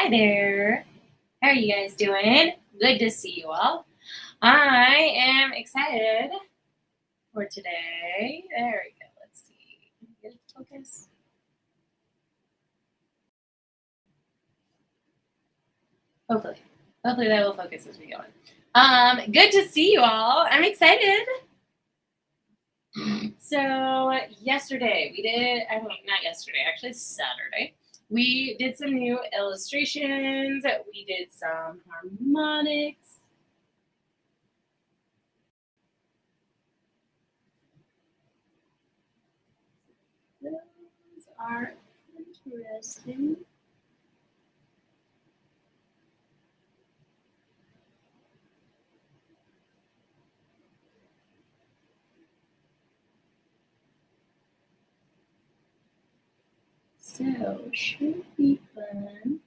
Hi there. How are you guys doing? Good to see you all. I am excited for today. There we go. Let's see. Can I get it to focus? Hopefully. Hopefully that will focus as we go on. Good to see you all. I'm excited. So yesterday we did, I mean, not yesterday, actually Saturday. We did some new illustrations. We did some harmonics. Those are interesting. So, should be fun.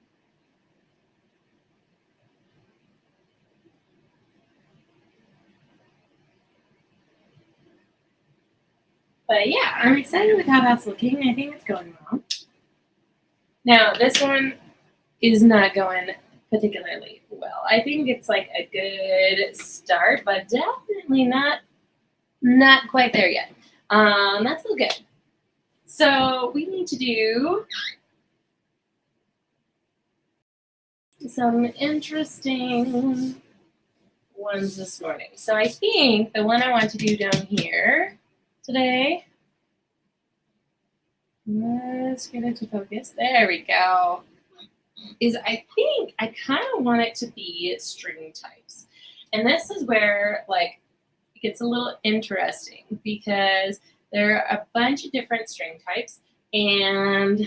But yeah, I'm excited with how that's looking. I think it's going well. Now, this one is not going particularly well. I think it's like a good start, but definitely not quite there yet. That's still good. So we need to do some interesting ones this morning. So I think the one I want to do down here today, let's get it to focus. There we go. Is I think I kind of want it to be string types. And this is where like it gets a little interesting because there are a bunch of different string types and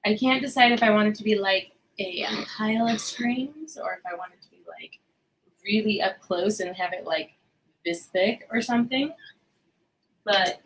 I can't decide if I want it to be like a pile of strings or if I want it to be like really up close and have it like this thick or something. But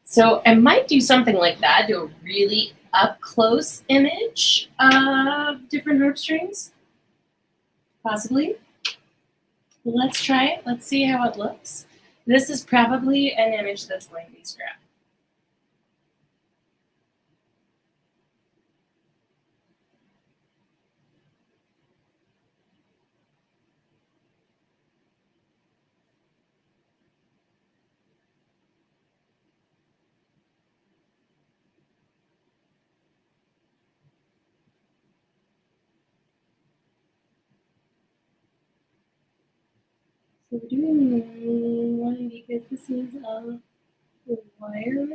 so I might do something like that, do a really up close image of different harp strings, possibly. Let's try it. Let's see how it looks. This is probably an image that's going to be scrapped. So we're doing one because this is a wire.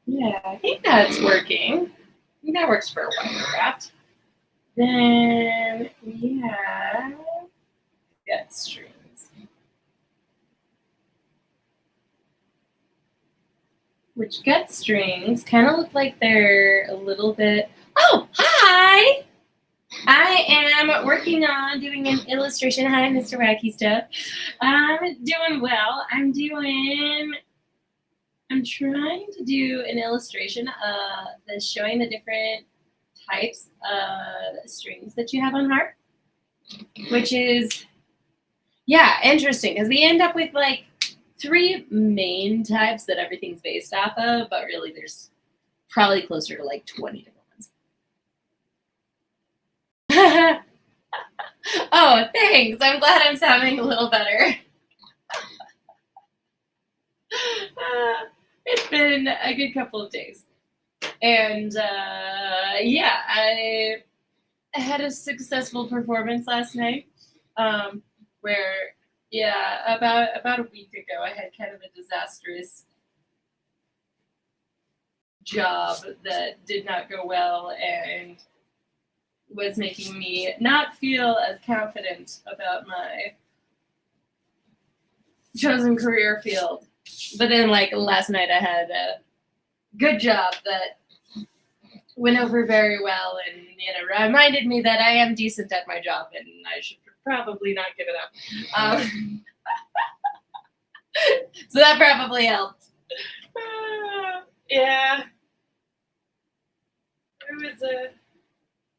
Yeah, I think that's working. I think that works for a wire wrapped. Then we have gut strings, which gut strings kind of look like they're a little bit. Oh, hi! I am working on doing an illustration. Hi, Mr. Wacky Stuff. I'm doing well. I'm trying to do an illustration that's showing the different types of strings that you have on harp, which is, yeah, interesting because we end up with like 3 main types that everything's based off of, but really there's probably closer to like 20 different ones. Oh, thanks. I'm glad I'm sounding a little better. It's been a good couple of days. And yeah, I had a successful performance last night. Where yeah, about a week ago, I had kind of a disastrous job that did not go well and was making me not feel as confident about my chosen career field. But then, like last night, I had a good job that went over very well, and reminded me that I am decent at my job, and I should probably not give it up. So that probably helped. Yeah, it was a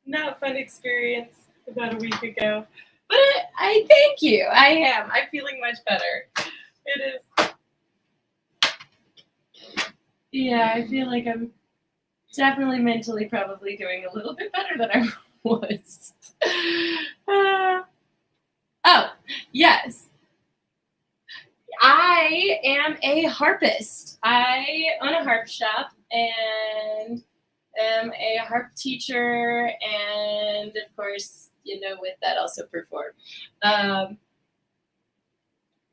not fun experience about a week ago, but I thank you. I'm feeling much better. It is. Yeah, I feel like I'm definitely mentally probably doing a little bit better than I was. Oh, yes. I am a harpist. I own a harp shop and am a harp teacher, and of course, with that also perform. Um,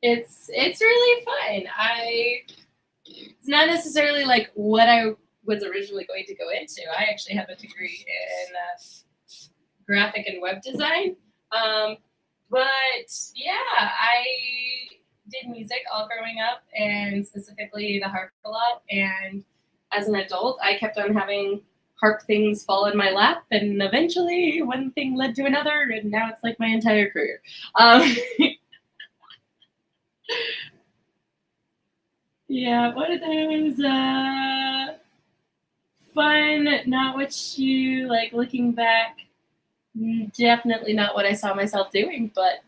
it's really fun. It's not necessarily like what I was originally going to go into. I actually have a degree in graphic and web design. But yeah, I did music all growing up, and specifically the harp a lot. And as an adult, I kept on having harp things fall in my lap, and eventually one thing led to another, and now it's like my entire career. Um, yeah, one of those fun, not what you like looking back. Definitely not what I saw myself doing, but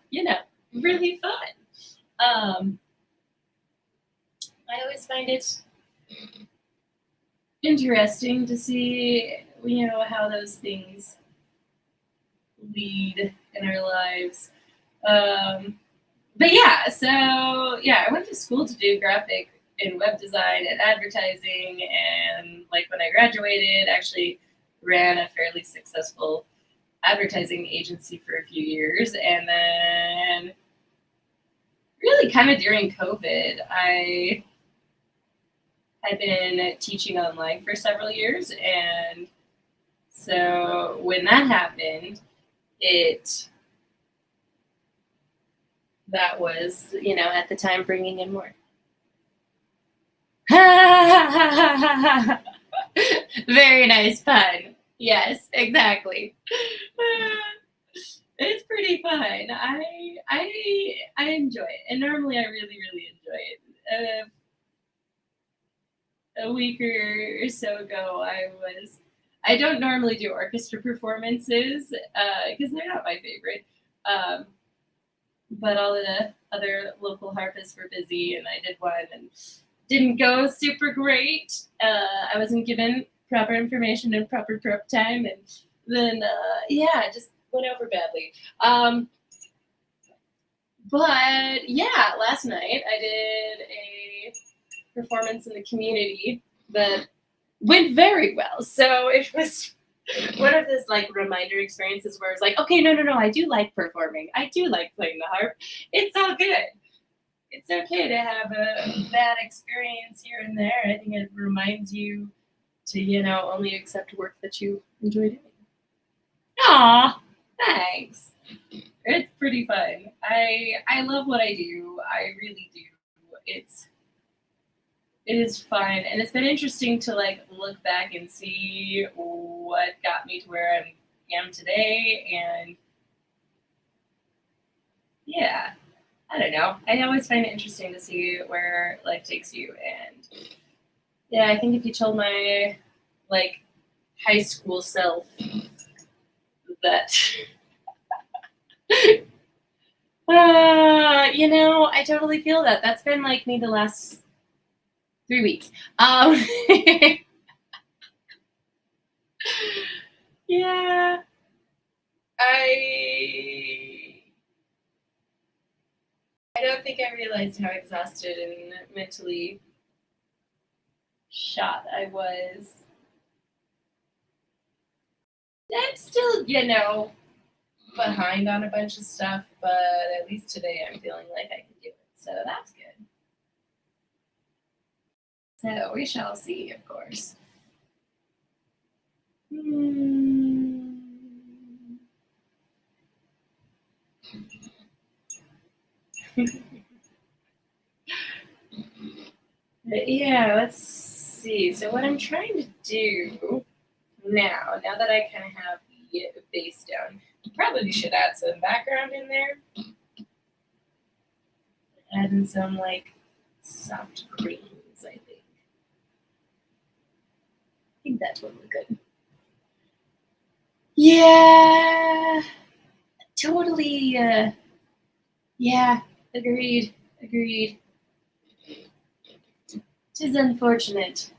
really fun. Um, I always find it interesting to see, how those things lead in our lives. But yeah, so yeah, I went to school to do graphic and web design and advertising, and like when I graduated, actually ran a fairly successful advertising agency for a few years, and then really kind of during COVID, I had been teaching online for several years, and so when that happened, it that was at the time bringing in more. Very nice pun. Yes, exactly. It's pretty fun. I enjoy it, and normally I really really enjoy it. A week or so ago, I don't normally do orchestra performances because they're not my favorite. Um, but all the other local harpists were busy, and I did one and didn't go super great. I wasn't given proper information and proper prep time, and then yeah, just went over badly. But yeah, last night I did a performance in the community that went very well. So it was one of those like reminder experiences where it's like, okay, no, I do like performing. I do like playing the harp. It's all good. It's okay to have a bad experience here and there. I think it reminds you to, only accept work that you enjoy doing. Aw, thanks. It's pretty fun. I love what I do. I really do. It's it is fun, and it's been interesting to like look back and see what got me to where I am today. And yeah, I don't know. I always find it interesting to see where life takes you. And yeah, I think if you told my like high school self that, I totally feel that. That's been like me the last 3 weeks. Yeah, I I don't think I realized how exhausted and mentally shot I was you know, behind on a bunch of stuff, but at least today I'm feeling like I can do it. So that's good. So we shall see, of course. Yeah, let's see. So what I'm trying to do now that I kind of have the base down, probably should add some background in there. Add in some like soft greens, I think. I think that would look good. Yeah, totally. Yeah, agreed. Tis unfortunate.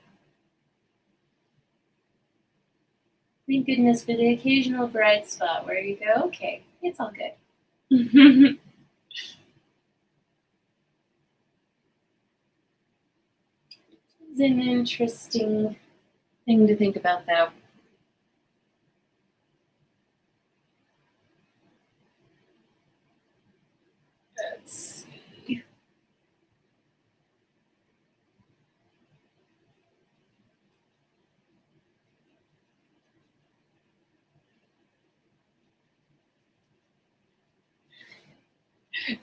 Thank goodness for the occasional bright spot where you go, okay, it's all good. It's an interesting thing to think about, though. Let's see.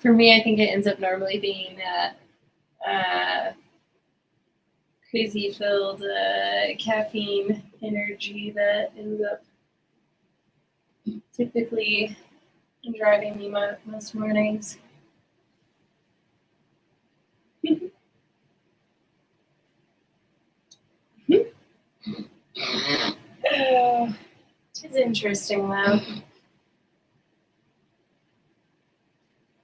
For me, I think it ends up normally being crazy filled caffeine energy that ends up typically driving me most mornings. It's interesting though.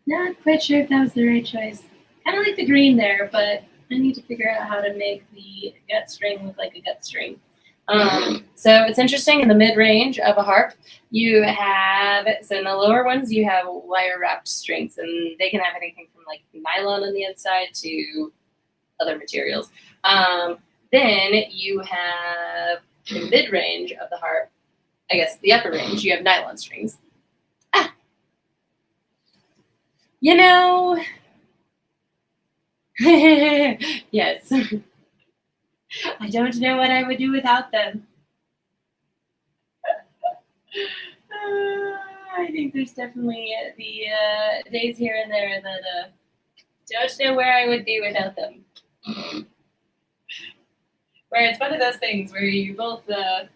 Not quite sure if that was the right choice. Kind of like the green there, but I need to figure out how to make the gut string look like a gut string. So it's interesting, in the mid-range of a harp, you have, so in the lower ones, you have wire-wrapped strings, and they can have anything from like nylon on the inside to other materials. Then you have the mid-range of the harp, I guess the upper range, you have nylon strings. You know, yes. I don't know what I would do without them. I think there's definitely the days here and there that don't know where I would be without them. Where it's one of those things where you both love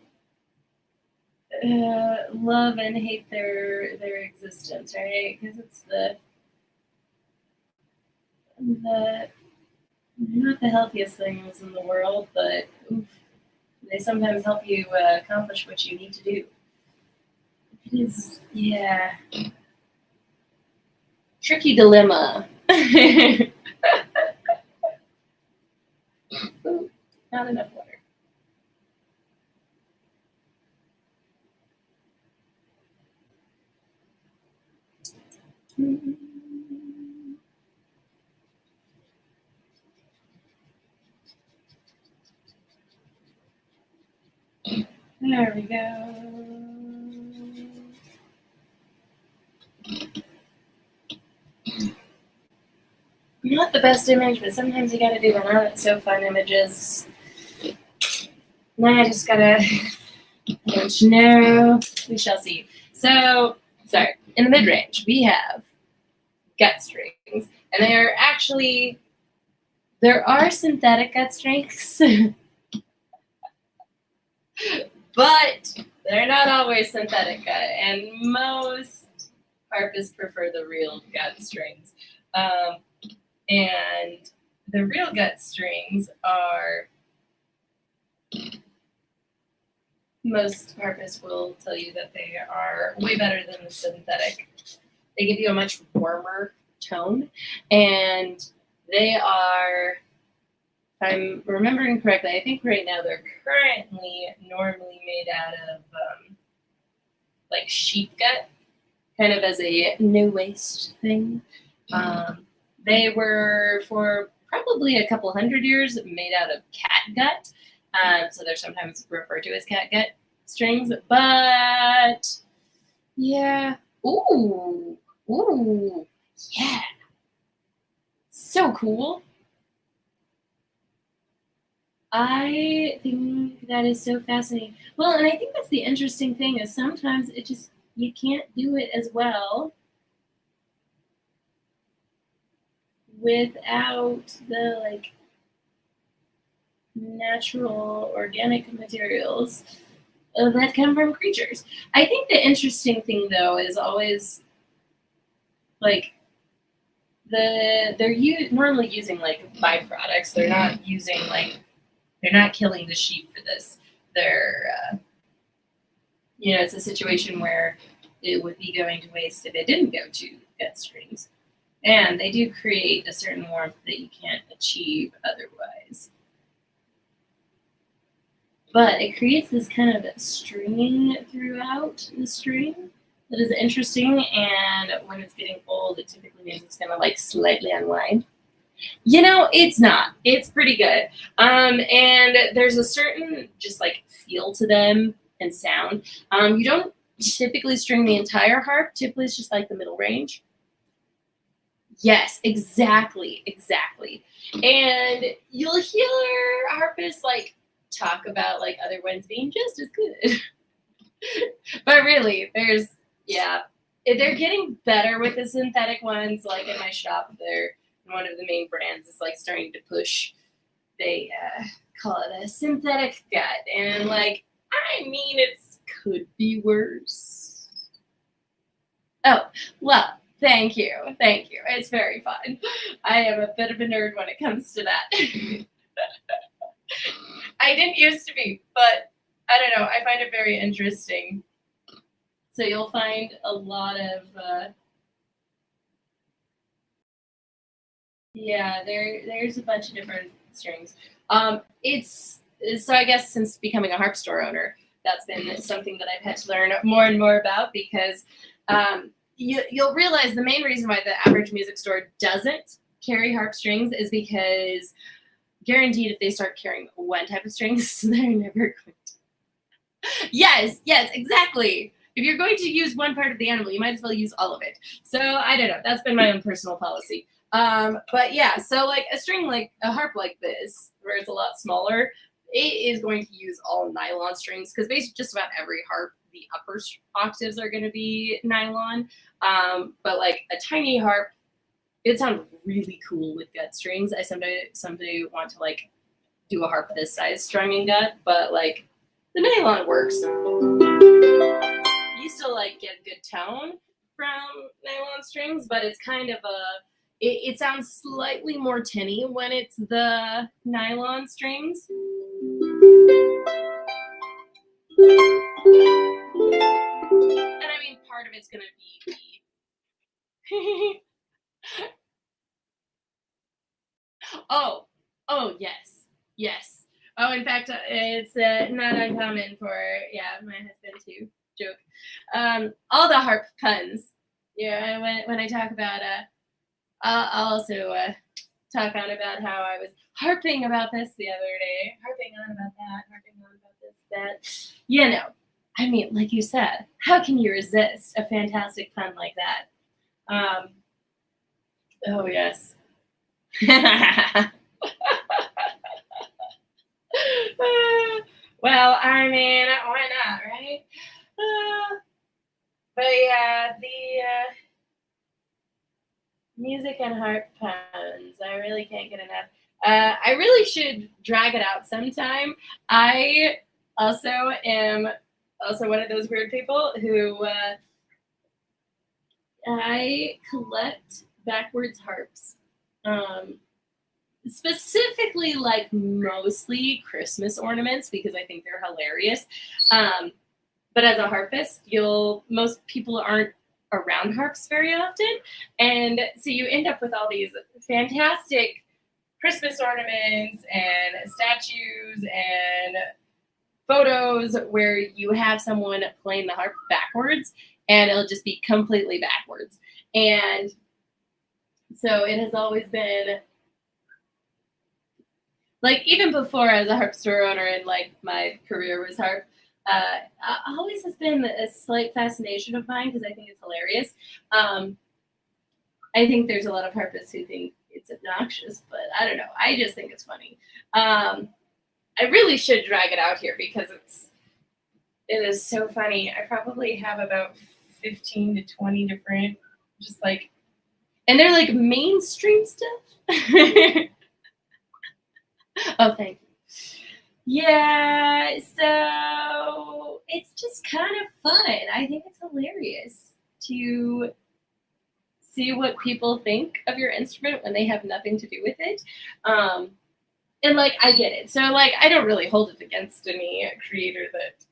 and hate their existence, right? Because it's the not the healthiest things in the world, but oof, they sometimes help you accomplish what you need to do. It is, yeah. Tricky dilemma. Ooh, not enough water. There we go. Not the best image, but sometimes you gotta do that. Now it's so fun images. Now I just gotta, don't know. We shall see. So, sorry. In the mid range, we have gut strings, and there are synthetic gut strings, but they're not always synthetic gut, and most harpists prefer the real gut strings. And the real gut strings are, most harpists will tell you that they are way better than the synthetic. They give you a much warmer tone, and they are, if I'm remembering correctly, I think right now they're currently normally made out of like sheep gut, kind of as a no waste thing. They were for probably a couple hundred years made out of cat gut. So they're sometimes referred to as cat gut strings, but Yeah. Ooh. Ooh. Yeah. So cool. I think that is so fascinating. Well, and I think that's the interesting thing is sometimes it just you can't do it as well without the like natural organic materials that come from creatures. I think the interesting thing though is always like normally using like byproducts. They're not using like they're not killing the sheep for this. They're it's a situation where it would be going to waste if it didn't go to gut strings. And they do create a certain warmth that you can't achieve otherwise. But it creates this kind of stringing throughout the string that is interesting. And when it's getting old, it typically means it's going to like slightly unwind. It's not. It's pretty good. And there's a certain just like feel to them and sound. You don't typically string the entire harp. Typically, it's just like the middle range. Yes, exactly, exactly. And you'll hear harpists like talk about like other ones being just as good. But really, yeah, they're getting better with the synthetic ones. Like in my shop, they're one of the main brands is like starting to push. They call it a synthetic gut, and like I mean, it could be worse. Oh, well, thank you. Thank you. It's very fun. I am a bit of a nerd when it comes to that. I didn't used to be, but I don't know. I find it very interesting. So you'll find a lot of, yeah, there's a bunch of different strings. It's so I guess since becoming a harp store owner, that's been something that I've had to learn more and more about because you'll realize the main reason why the average music store doesn't carry harp strings is because guaranteed if they start carrying one type of strings, they're never going to. Yes, exactly. If you're going to use one part of the animal, you might as well use all of it. So I don't know. That's been my own personal policy. But yeah, so like a string like a harp like this, where it's a lot smaller, it is going to use all nylon strings because basically just about every harp, the upper octaves are going to be nylon. But like a tiny harp, it sounds really cool with gut strings. I someday want to like do a harp this size strung in gut, but like the nylon works. You still like get a good tone from nylon strings, but it's kind of it sounds slightly more tinny when it's the nylon strings. And I mean, part of it's gonna be the oh, oh yes. Oh, in fact, it's not uncommon for my husband to joke. All the harp puns. Yeah, when I talk about I'll also talk on about how I was harping about this the other day, harping on about that, harping on about this that. I mean, like you said, how can you resist a fantastic pun like that? Oh yes. Well, I mean, why not, right? But yeah, the music and harp puns, I really can't get enough. I really should drag it out sometime. I also am also one of those weird people who I collect backwards harps. Um, Specifically like mostly Christmas ornaments because I think they're hilarious. But as a harpist, most people aren't around harps very often, and so you end up with all these fantastic Christmas ornaments and statues and photos where you have someone playing the harp backwards, and it'll just be completely backwards. And so it has always been like even before as a harp store owner and like my career was harp, always has been a slight fascination of mine because I think it's hilarious. Um, I think there's a lot of harpists who think it's obnoxious, but I don't know. I just think it's funny. Um, I really should drag it out here because it is so funny. I probably have about 15 to 20 different, just like, and they're like mainstream stuff. Oh, thank you. Yeah, so it's just kind of fun. I think it's hilarious to see what people think of your instrument when they have nothing to do with it. Um, and like, I get it. So, like, I don't really hold it against any creator that,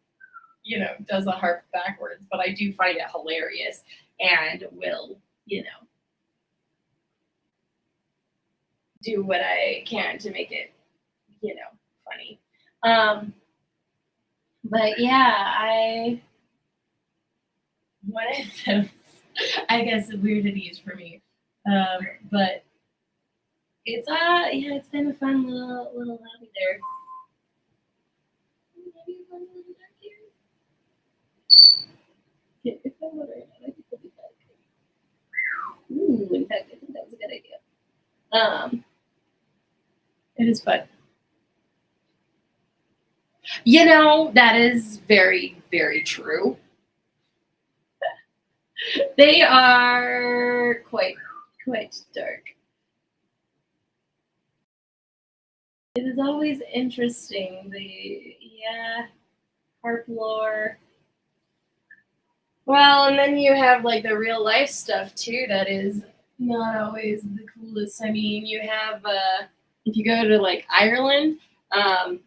does a harp backwards, but I do find it hilarious and will, do what I can to make it, funny. Um, but yeah, one of those, I guess, weirdities for me. But it's yeah, it's been a fun little hobby there. Maybe a fun little back here. Yeah, if I were right now, I think we'll be back. Ooh, in fact, I think that was a good idea. It is fun. That is very, very true. They are quite dark. It is always interesting. Yeah, harp lore. Well, and then you have like the real life stuff too. That is not always the coolest. I mean, you have if you go to like Ireland, um,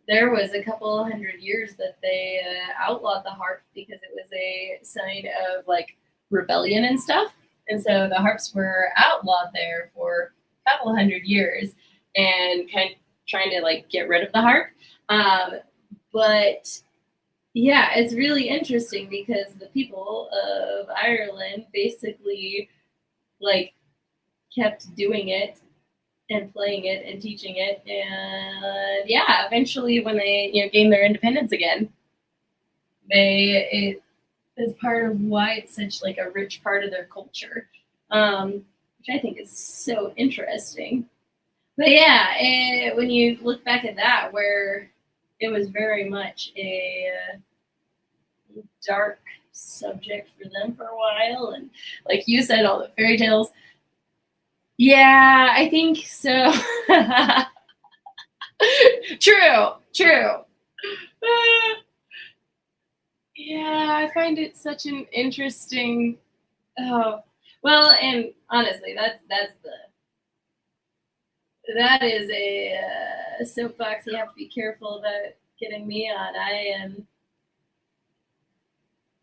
there was a couple hundred years that they outlawed the harp because it was a sign of like rebellion and stuff. And so the harps were outlawed there for a couple hundred years and kind of trying to like get rid of the harp. But yeah, it's really interesting because the people of Ireland basically like kept doing it and playing it and teaching it, and yeah, eventually when they gained their independence again, it is part of why it's such like a rich part of their culture, which I think is so interesting. But yeah, when you look back at that, where it was very much a dark subject for them for a while, and like you said, all the fairy tales. Yeah, I think so. True. Yeah, I find it such an interesting. Oh, well, and honestly, that is a soapbox you have to be careful about getting me on.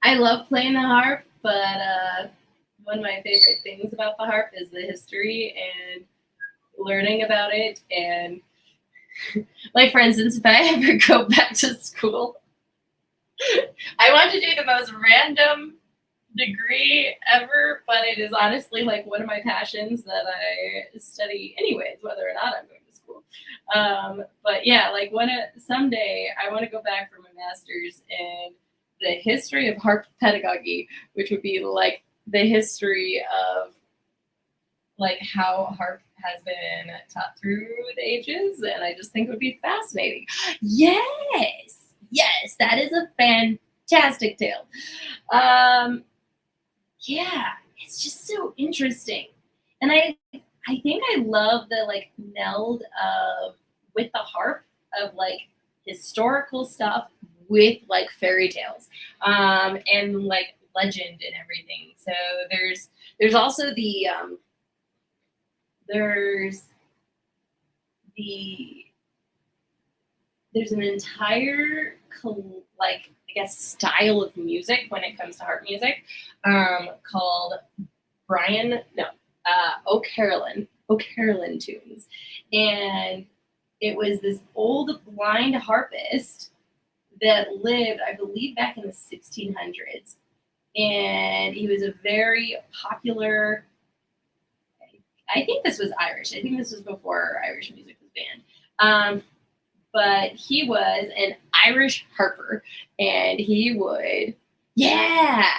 I love playing the harp, but one of my favorite things about the harp is the history and learning about it. And like, for instance, if I ever go back to school, I want to do the most random degree ever, but it is honestly like one of my passions that I study anyways, whether or not I'm going to school. But yeah, like someday I want to go back for my master's in the history of harp pedagogy, which would be like the history of like how harp has been taught through the ages, and I just think it would be fascinating. Yes, that is a fantastic tale. Um, yeah, it's just so interesting, and I think I love the like meld of with the harp of like historical stuff with like fairy tales, and like legend and everything. So there's also there's the there's an entire like I guess style of music when it comes to harp music, called Brian no O'Carolan tunes, and it was this old blind harpist that lived, I believe, back in the 1600s, and he was a very popular. I think this was Irish. I think this was before Irish music was banned. But he was an Irish harper, and he would, yeah,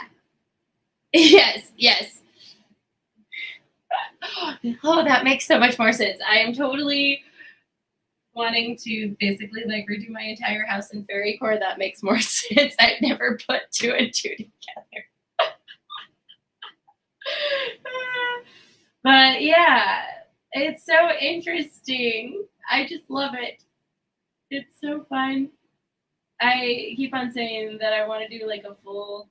yes. Oh, that makes so much more sense. I am totally wanting to basically like redo my entire house in fairy core. That makes more sense. I've never put two and two together. But yeah, it's so interesting. I just love it. It's so fun. I keep on saying that I want to do like a full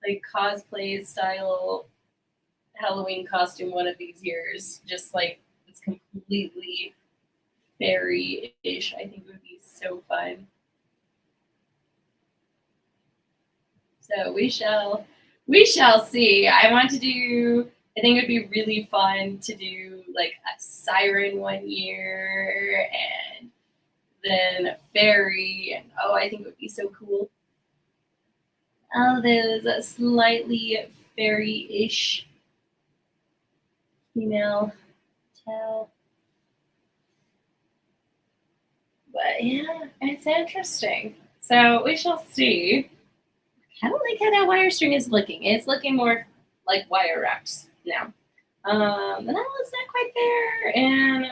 like cosplay style Halloween costume one of these years. Just like it's completely fairy-ish. I think it would be so fun. So we shall see. I want to do. I think it'd be really fun to do like a siren one year and then a fairy, and oh, I think it would be so cool. All those slightly fairy-ish female tell. But yeah, it's interesting. So we shall see. I don't like how that wire string is looking. It's looking more like wire wraps now. And that was not quite there, and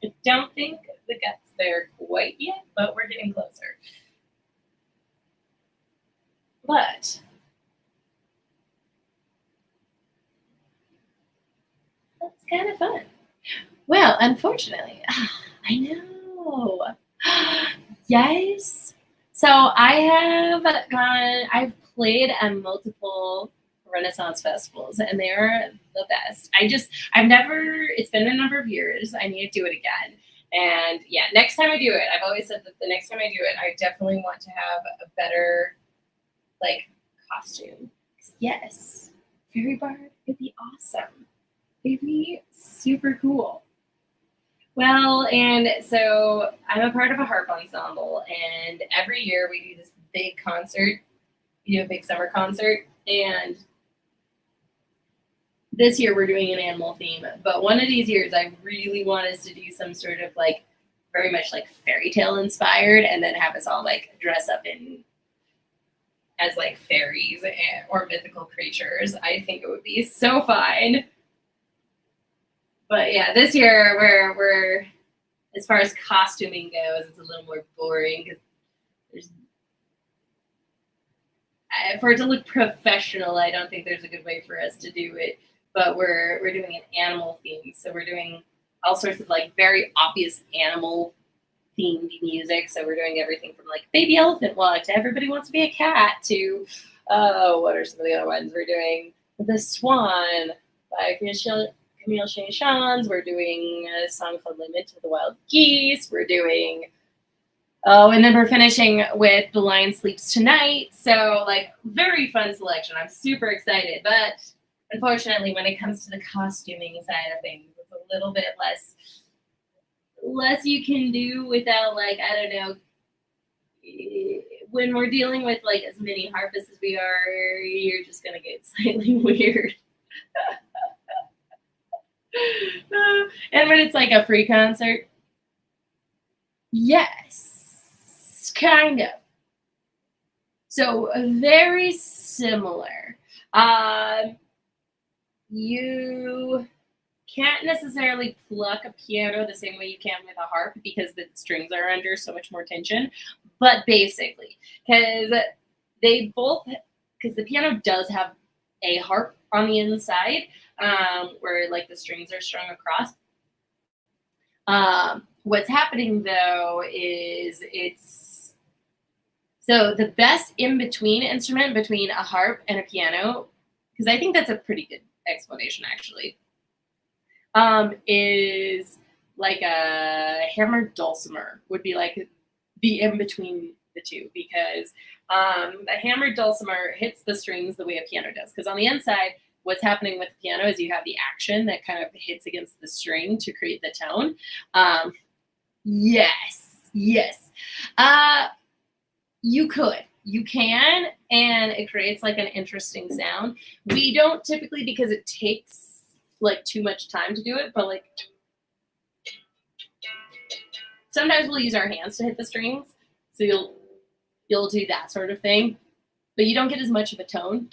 I don't think the gut's there quite yet, but we're getting closer. But that's kind of fun. Well, unfortunately, I know. Yes. So I've played at multiple Renaissance festivals, and they're the best. It's been a number of years. I need to do it again. And yeah, next time I do it, I've always said that the next time I do it, I definitely want to have a better, like, costume. Yes, Fairy Bard would be awesome. It'd be super cool. Well, and so I'm a part of a harp ensemble, and every year we do this big concert. We do a big summer concert, and this year we're doing an animal theme. But one of these years, I really want us to do some sort of like very much like fairy tale inspired, and then have us all like dress up in as like fairies or mythical creatures. I think it would be so fun. But yeah, this year we're as far as costuming goes, it's a little more boring because there's for it to look professional. I don't think there's a good way for us to do it. But we're doing an animal theme, so we're doing all sorts of like very obvious animal themed music. So we're doing everything from like Baby Elephant Walk to Everybody Wants to Be a Cat to what are some of the other ones? We're doing The Swan by Camille Saint-Saëns. We're doing a song called Lament to the Wild Geese. We're doing and then we're finishing with The Lion Sleeps Tonight. So like very fun selection. I'm super excited, but unfortunately, when it comes to the costuming side of things, it's a little bit less you can do without like I don't know. When we're dealing with like as many harpists as we are, you're just gonna get slightly weird. And when it's like a free concert, yes, kind of. So very similar. You can't necessarily pluck a piano the same way you can with a harp because the strings are under so much more tension. But basically, because the piano does have a harp on the inside, where like the strings are strung across. What's happening though is so the best in between instrument between a harp and a piano, because I think that's a pretty good explanation actually, is like a hammered dulcimer would be like the in between the two, because the hammered dulcimer hits the strings the way a piano does, because on the inside what's happening with the piano is you have the action that kind of hits against the string to create the tone. Yes. You can, and it creates like an interesting sound. We don't typically, because it takes like too much time to do it, but like sometimes we'll use our hands to hit the strings. So you'll do that sort of thing, but you don't get as much of a tone.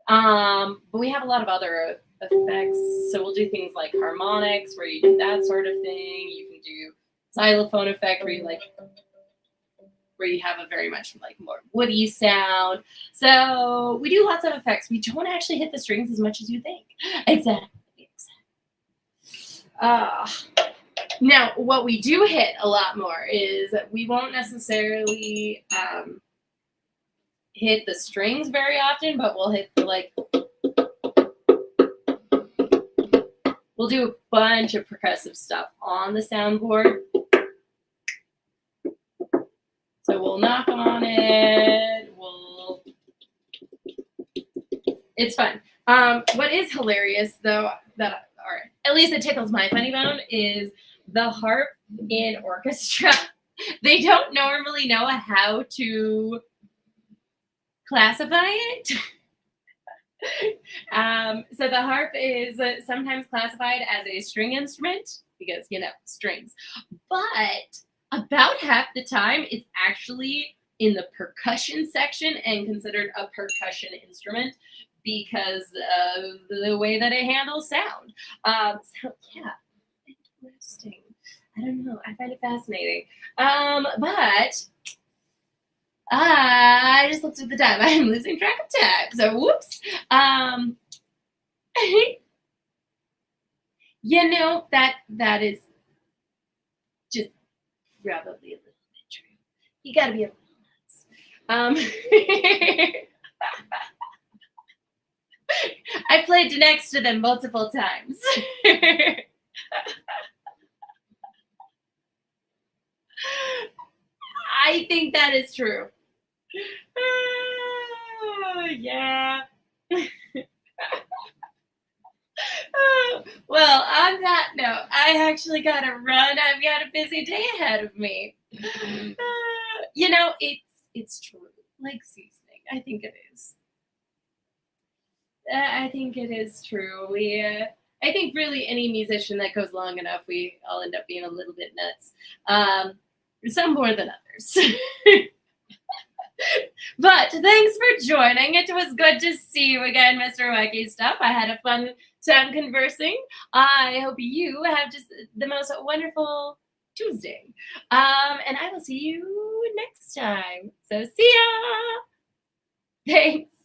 But we have a lot of other effects. So we'll do things like harmonics, where you do that sort of thing. You can do xylophone effect, where you have a very much like more woody sound. So we do lots of effects. We don't actually hit the strings as much as you think. Exactly. Uh, Now, what we do hit a lot more is we won't necessarily hit the strings very often, but we'll hit we'll do a bunch of percussive stuff on the soundboard. So we'll knock on it. It's fun. What is hilarious, though, or at least it tickles my funny bone, is the harp in orchestra. They don't normally know how to classify it. So the harp is sometimes classified as a string instrument because, strings. But about half the time, it's actually in the percussion section and considered a percussion instrument because of the way that it handles sound. So, yeah, interesting. I don't know. I find it fascinating. But I just looked at the time. I'm losing track of time. So, whoops. That is just probably a little bit true. You got to be a little nuts. I played next to them multiple times. I think that is true. Yeah. Well, on that note, I actually got to run. I've got a busy day ahead of me. It's true. Like seasoning, I think it is. I think it is true. I think really any musician that goes long enough, we all end up being a little bit nuts. Some more than others. But thanks for joining. It was good to see you again, Mr. Wacky Stuff. I had a fun time conversing. I hope you have just the most wonderful Tuesday. And I will see you next time. So see ya. Thanks.